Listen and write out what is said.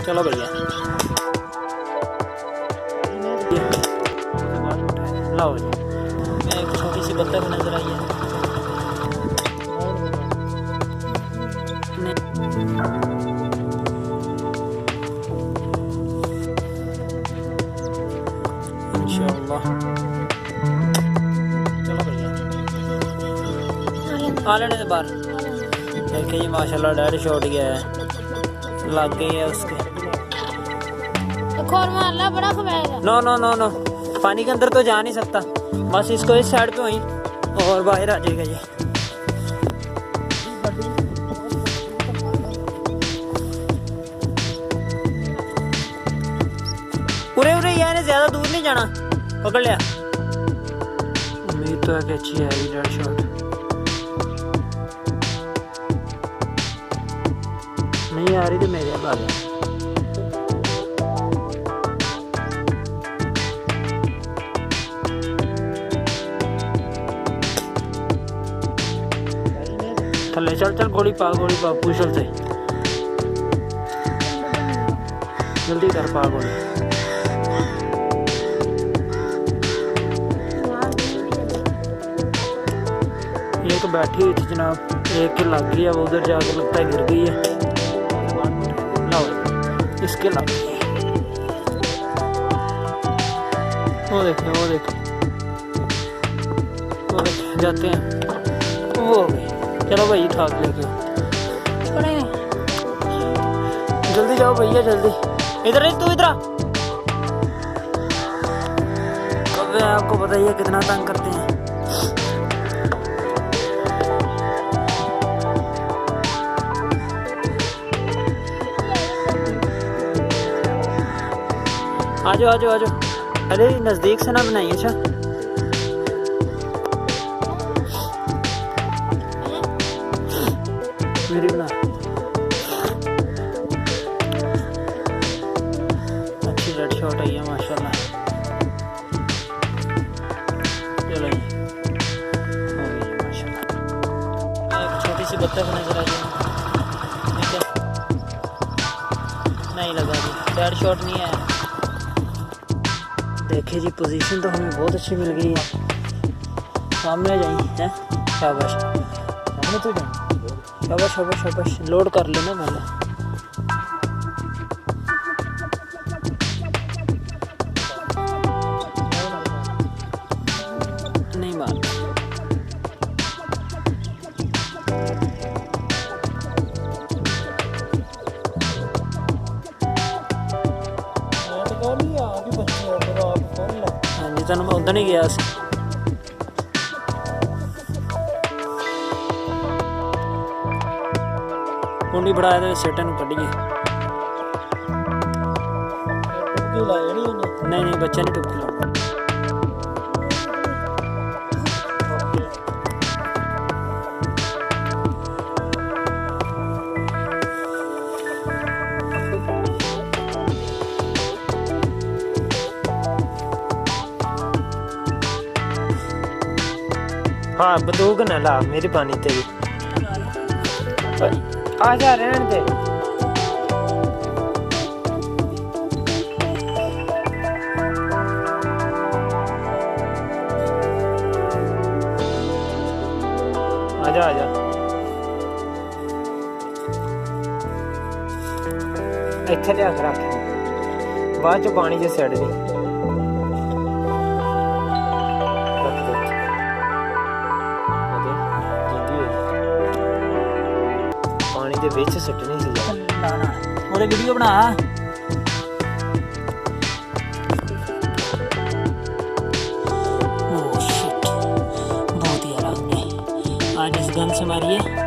चलो भैया लाओ जी। मैं एक छोटी सी बत्तख नजर आई है। इंशाअल्लाह चलो भैया आ लेने से बाहर। देखिए जी माशाल्लाह डैड शॉट गया है, लग गई है उसके। और मारना बड़ा खवाएगा। नो नो नो नो, पानी के अंदर तो जा नहीं सकता, बस इसको इस साइड पे हुई और बाहर आ जाएगा जी। उरे उरे यार ज्यादा दूर नहीं जाना, पकड़ लिया। उम्मीद तो है कि अच्छी है ये डेड शॉट। नहीं आ रही तो मेरे अब आ गया। थले चल चल, गोली पा पूछल से जल्दी कर, पा गोली। एक बैठी हुई थी जनाब, एक के लग गई है, वो उधर जाकर लगता है गिर गई है। लाओ इसके लग गई है, वो देखें वो देखें वो देखें, जाते हैं वो हो गई। चलो भाई ठाक लेके जल्दी जाओ भैया जल्दी। इधर तू इधर आपको पता ही है कितना तंग करते हैं। आजो आजो आजो, अरे नजदीक से ना बनाइए। अच्छा मेरी बना, अच्छी रेड शॉट आई है माशाल्लाह। चलो जी हो गई माशाल्लाह। एक छोटी सी बत्तख नजर आई है, ठीक है नहीं लगा जी, रेड शॉट नहीं है। देखिए जी पोजीशन तो हमें बहुत अच्छी मिल गई है। सामने जाइए हैं, शाबाश सामने तो जाइए, शाबाश शाबाश शाबाश। लोड कर लेना पहले, नहीं मार। हाँ जी तेन मैं उधर नहीं गया। कुंडी बढ़ाया तो सेटे नूं कड्ढिए। नहीं नहीं बच्चे नहीं टुक्की लाओ। हाँ बंदूक ना ला मेरी पानी तेरी, आ जा रहने दे। आजा आजा, इत्थे लिया के रख, बाद च पानी च सड़ दी। पानी के विच सट्टनी सी लाना, ओरे वीडियो बना। ओह शिट, बहुत ही आराम ने आज इस गन से मारिए।